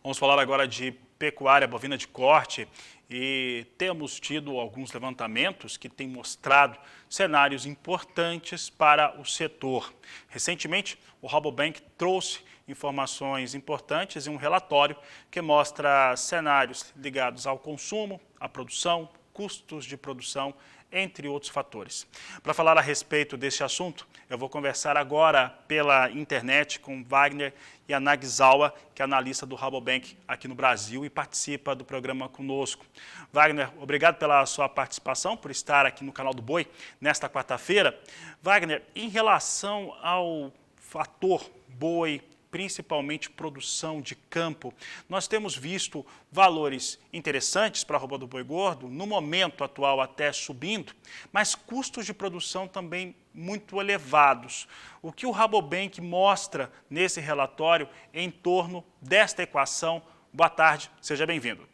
Vamos falar agora de pecuária bovina de corte e temos tido alguns levantamentos que têm mostrado cenários importantes para o setor. Recentemente, o Rabobank trouxe informações importantes em um relatório que mostra cenários ligados ao consumo, à produção, custos de produção, entre outros fatores. Para falar a respeito desse assunto, eu vou conversar agora pela internet com Wagner Yanagisawa, que é analista do Rabobank aqui no Brasil e participa do programa conosco. Wagner, obrigado pela sua participação, por estar aqui no canal do Boi nesta quarta-feira. Wagner, em relação ao fator boi, principalmente produção de campo, nós temos visto valores interessantes para a arroba do boi gordo, no momento atual até subindo, mas custos de produção também muito elevados. O que o Rabobank mostra nesse relatório em torno desta equação? Boa tarde, seja bem-vindo.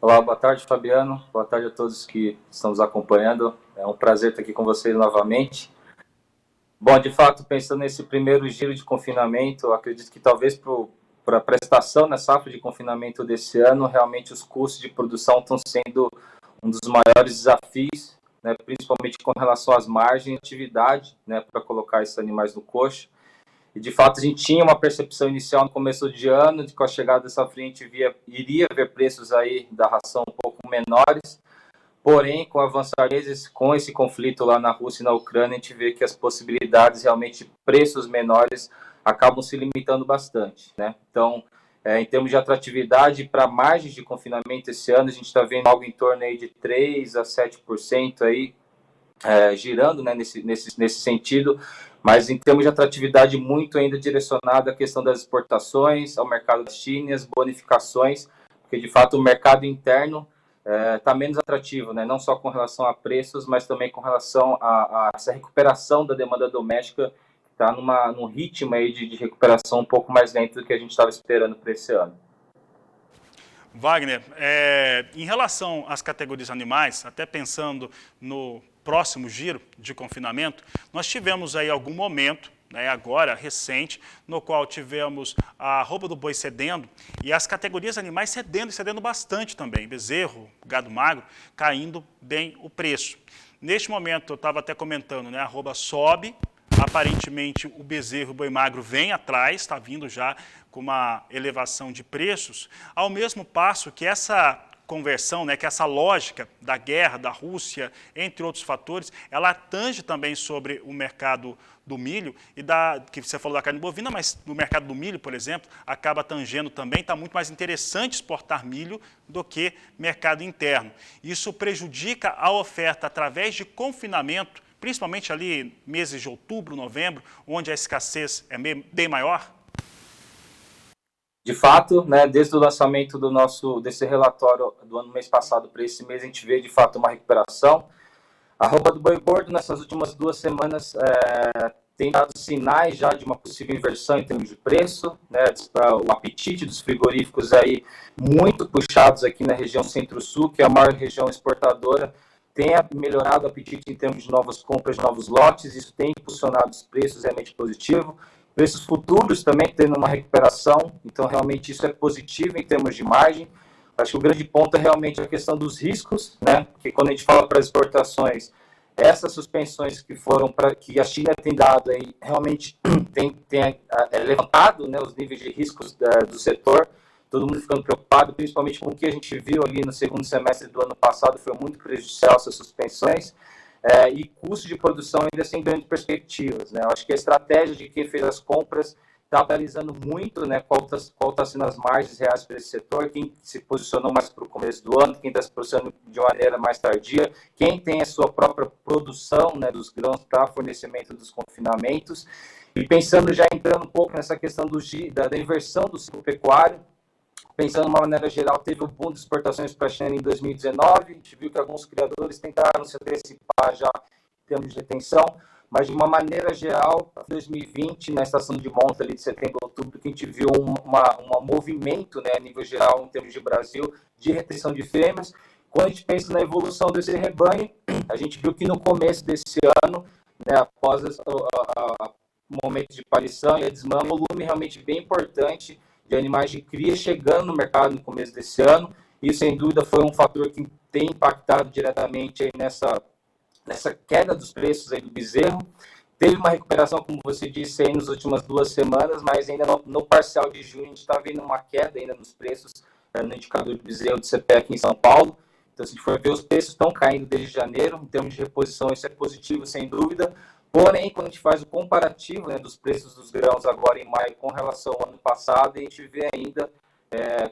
Olá, boa tarde, Fabiano. Boa tarde a todos que estão nos acompanhando. É um prazer estar aqui com vocês novamente. Bom, de fato, pensando nesse primeiro giro de confinamento, eu acredito que talvez para a prestação na safra de confinamento desse ano, realmente os custos de produção estão sendo um dos maiores desafios, né, principalmente com relação às margens e atividade, né, para colocar esses animais no coxo. E, de fato, a gente tinha uma percepção inicial no começo de ano, de que com a chegada dessa frente iria ver preços aí da ração um pouco menores. Porém, com o avançar com esse conflito lá na Rússia e na Ucrânia, a gente vê que as possibilidades realmente de preços menores acabam se limitando bastante, né? Então, em termos de atratividade para margens de confinamento esse ano, a gente está vendo algo em torno aí de 3% a 7% aí, girando, né, nesse sentido, mas em termos de atratividade muito ainda direcionada à questão das exportações, ao mercado da China e as bonificações, porque de fato o mercado interno está menos atrativo, né? Não só com relação a preços, mas também com relação a essa recuperação da demanda doméstica, que está num ritmo aí de recuperação um pouco mais lento do que a gente estava esperando para esse ano. Wagner, em relação às categorias animais, até pensando no próximo giro de confinamento, nós tivemos aí algum momento, né, agora, recente, no qual tivemos a arroba do boi cedendo e as categorias animais cedendo e cedendo bastante também. Bezerro, gado magro, caindo bem o preço. Neste momento, eu estava até comentando, né, a arroba sobe, aparentemente o bezerro, o boi magro vem atrás, está vindo já com uma elevação de preços, ao mesmo passo que essa conversão, né, que essa lógica da guerra, da Rússia, entre outros fatores, ela tange também sobre o mercado do milho, e que você falou da carne bovina, mas no mercado do milho, por exemplo, acaba tangendo também, está muito mais interessante exportar milho do que mercado interno. Isso prejudica a oferta através de confinamento, principalmente ali meses de outubro, novembro, onde a escassez é bem maior? De fato, né, desde o lançamento desse relatório do mês passado para esse mês, a gente vê de fato uma recuperação. A arroba do boi gordo nessas últimas 2 semanas tem dado sinais já de uma possível inversão em termos de preço, né, o apetite dos frigoríficos aí muito puxados aqui na região Centro-Sul, que é a maior região exportadora, tem melhorado o apetite em termos de novas compras, de novos lotes, isso tem impulsionado os preços realmente positivo. Preços futuros também tendo uma recuperação, então realmente isso é positivo em termos de margem. Acho que o grande ponto é realmente a questão dos riscos, né? Porque quando a gente fala para as exportações, essas suspensões que a China tem dado aí, realmente tem levantado, né, os níveis de riscos do setor, todo mundo ficando preocupado, principalmente com o que a gente viu ali no segundo semestre do ano passado, foi muito prejudicial essas suspensões, e custo de produção ainda sem grandes perspectivas, né? Eu acho que a estratégia de quem fez as compras está analisando muito, né, qual está sendo as margens reais para esse setor, quem se posicionou mais para o começo do ano, quem está se posicionando de maneira mais tardia, quem tem a sua própria produção, né, dos grãos para fornecimento dos confinamentos, e pensando já entrando um pouco nessa questão da inversão do ciclo pecuário, pensando de uma maneira geral, teve um boom de exportações para a China em 2019, a gente viu que alguns criadores tentaram se antecipar já em termos de retenção, mas de uma maneira geral, para 2020, na estação de monta ali de setembro a outubro, que a gente viu um movimento, né, a nível geral, em termos de Brasil, de retenção de fêmeas, Quando a gente pensa na evolução desse rebanho, a gente viu que no começo desse ano, né, após o momento de parição e a desmama, um volume realmente bem importante de animais de cria chegando no mercado no começo desse ano. Isso, sem dúvida, foi um fator que tem impactado diretamente aí nessa queda dos preços aí do bezerro. Teve uma recuperação, como você disse, aí nas últimas 2 semanas, mas ainda no parcial de junho a gente está vendo uma queda ainda nos preços no indicador de bezerro de CPE aqui em São Paulo. Então, se a gente for ver, os preços estão caindo desde janeiro, em termos de reposição, isso é positivo, sem dúvida. Porém, quando a gente faz o comparativo, né, dos preços dos grãos agora em maio com relação ao ano passado, a gente vê ainda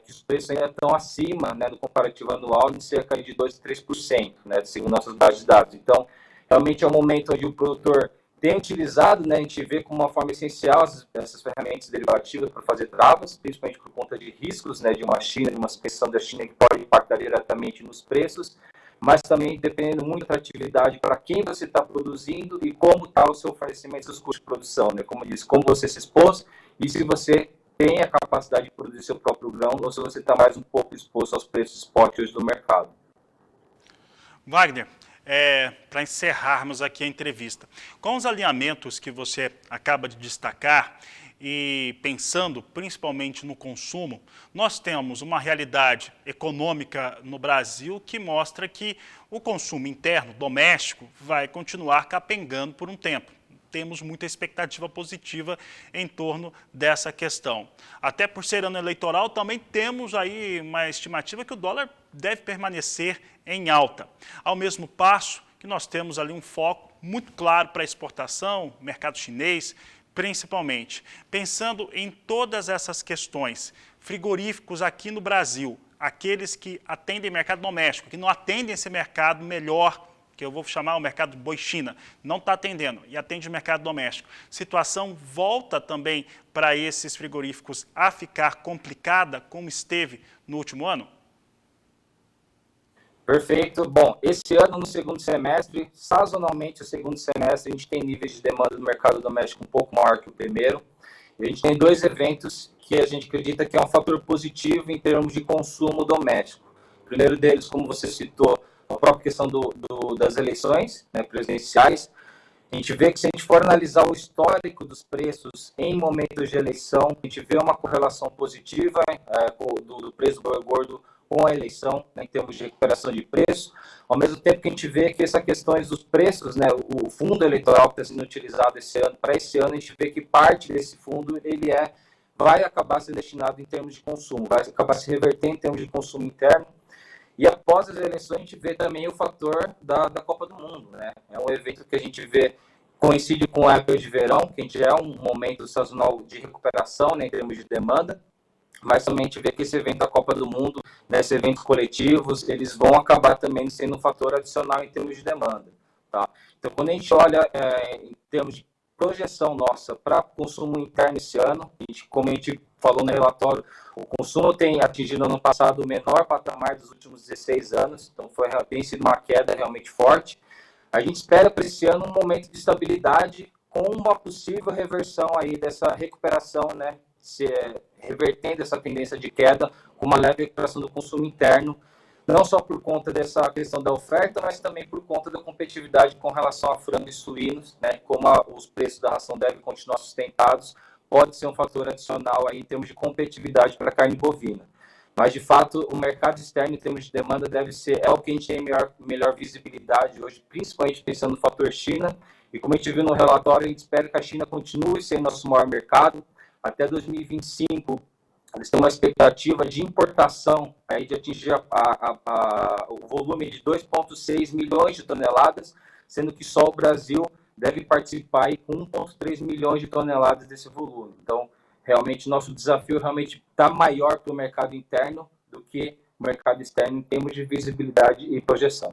que os preços ainda estão acima, né, do comparativo anual, de cerca de 2% a 3%, né, segundo nossas bases de dados. Então, realmente é um momento onde o produtor tem utilizado, né, a gente vê como uma forma essencial essas ferramentas derivativas para fazer travas, principalmente por conta de riscos, né, de uma China, de uma suspensão da China que pode impactar diretamente nos preços, mas também dependendo muito da atividade para quem você está produzindo e como está o seu oferecimento, seus custos de produção, né, como eu disse, como você se expôs e se você tem a capacidade de produzir seu próprio grão ou se você está mais um pouco exposto aos preços spot hoje do mercado. Wagner, para encerrarmos aqui a entrevista, com os alinhamentos que você acaba de destacar e pensando principalmente no consumo, nós temos uma realidade econômica no Brasil que mostra que o consumo interno, doméstico, vai continuar capengando por um tempo. Temos muita expectativa positiva em torno dessa questão. Até por ser ano eleitoral, também temos aí uma estimativa que o dólar deve permanecer em alta. Ao mesmo passo que nós temos ali um foco muito claro para a exportação, mercado chinês, principalmente. Pensando em todas essas questões, frigoríficos aqui no Brasil, aqueles que atendem mercado doméstico, que não atendem esse mercado melhor, que eu vou chamar o mercado boi China, não está atendendo e atende o mercado doméstico. Situação volta também para esses frigoríficos a ficar complicada, como esteve no último ano? Perfeito. Bom, esse ano, no segundo semestre, sazonalmente, o segundo semestre, a gente tem níveis de demanda do mercado doméstico um pouco maior que o primeiro. A gente tem 2 eventos que a gente acredita que é um fator positivo em termos de consumo doméstico. O primeiro deles, como você citou, a própria questão das eleições, né, presidenciais. A gente vê que se a gente for analisar o histórico dos preços em momentos de eleição, a gente vê uma correlação positiva do preço do boi gordo com a eleição, né, em termos de recuperação de preço, ao mesmo tempo que a gente vê que essas questões dos preços, né, o fundo eleitoral que está sendo utilizado esse ano, para esse ano a gente vê que parte desse fundo vai acabar sendo destinado em termos de consumo, vai acabar se revertendo em termos de consumo interno. E após as eleições, a gente vê também o fator da Copa do Mundo, né? É um evento que a gente vê, coincide com a época de verão, que a gente é um momento sazonal de recuperação, né, em termos de demanda, mas também a gente vê que esse evento da Copa do Mundo, né, esses eventos coletivos, eles vão acabar também sendo um fator adicional em termos de demanda, tá? Então, quando a gente olha em termos de projeção nossa para consumo interno esse ano, como a gente falou no relatório, o consumo tem atingido no ano passado o menor patamar dos últimos 16 anos, então tem sido uma queda realmente forte. A gente espera para esse ano um momento de estabilidade com uma possível reversão aí dessa recuperação, né, revertendo essa tendência de queda com uma leve recuperação do consumo interno, não só por conta dessa questão da oferta, mas também por conta da competitividade com relação a frango e suínos, né, como os preços da ração devem continuar sustentados, pode ser um fator adicional aí em termos de competitividade para a carne bovina. Mas, de fato, o mercado externo, em termos de demanda, é o que a gente tem melhor visibilidade hoje, principalmente pensando no fator China. E como a gente viu no relatório, a gente espera que a China continue sendo nosso maior mercado. Até 2025, eles têm uma expectativa de importação aí de atingir o volume de 2,6 milhões de toneladas, sendo que só o Brasil deve participar aí com 1,3 milhões de toneladas desse volume. Então, realmente, nosso desafio realmente está maior para o mercado interno do que o mercado externo em termos de visibilidade e projeção.